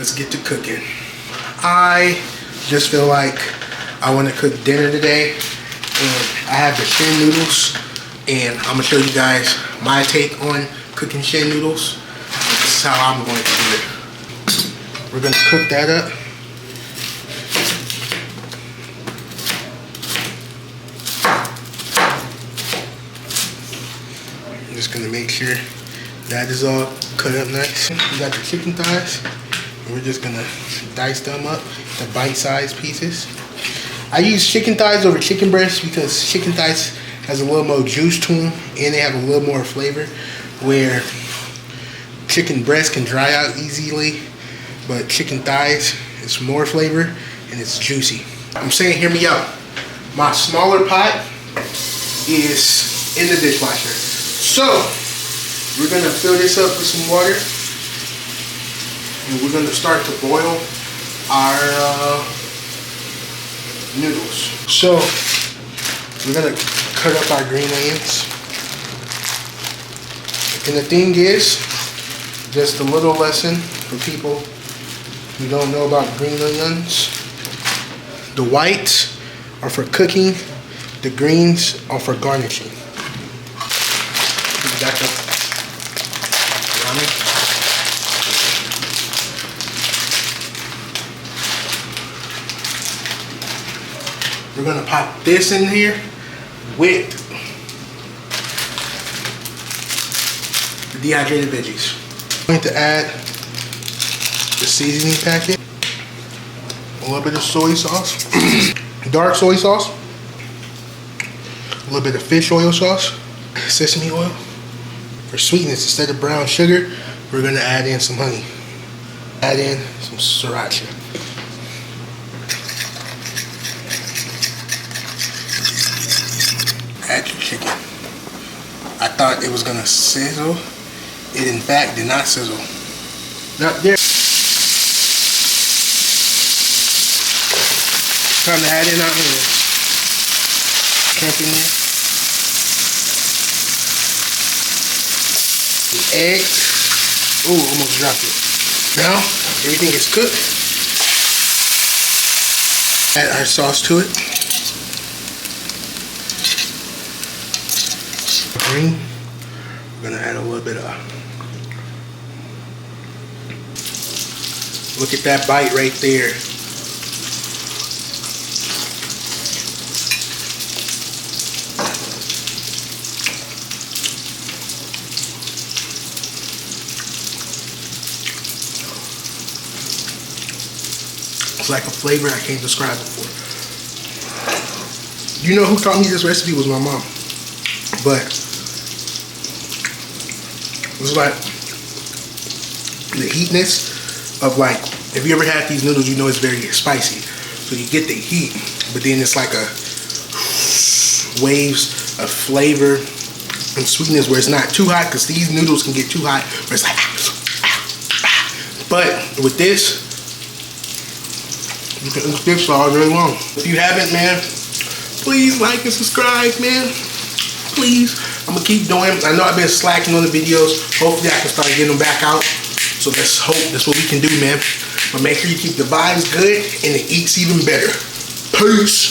let's get to cooking. I just feel like I want to cook dinner today, and I have the Shin noodles, and I'm gonna show you guys my take on cooking Shin noodles. This is how I'm going to do it. We're gonna cook that up. I'm just gonna make sure that is all cut up nice. We got the chicken thighs. We're just gonna dice them up to bite-sized pieces. I use chicken thighs over chicken breasts because chicken thighs has a little more juice to them and they have a little more flavor, where chicken breast can dry out easily, but chicken thighs is more flavor and it's juicy. I'm saying, hear me out. My smaller pot is in the dishwasher. So we're gonna fill this up with some water, and we're gonna start to boil our noodles. So we're gonna cut up our green onions. And the thing is, just a little lesson for people who don't know about green onions. The whites are for cooking, the greens are for garnishing. We got the ramen. We're gonna pop this in here with the dehydrated veggies. I'm going to add the seasoning packet, a little bit of soy sauce, dark soy sauce, a little bit of fish oil sauce, sesame oil. For sweetness, instead of brown sugar, we're gonna add in some honey. Add in some sriracha. Add your chicken. I thought it was gonna sizzle. It in fact did not sizzle. Not there. Time to add in our onions. Shrimp in there. The eggs. Ooh, almost dropped it. Now everything is cooked. Add our sauce to it. Green. We're gonna add a little bit of. Look at that bite right there. It's like a flavor I can't describe before. You know who taught me this recipe was my mom. But it was like the heatness of, like, if you ever had these noodles, you know it's very spicy. So you get the heat, but then it's like a waves of flavor and sweetness where it's not too hot, because these noodles can get too hot where it's like but with this, you can eat this all day long. If you haven't, man, please like and subscribe, man. Please. I'm gonna keep doing. I know I've been slacking on the videos. Hopefully I can start getting them back out. So let's hope that's what we can do, man. But make sure you keep the vibes good and the eats even better. Peace.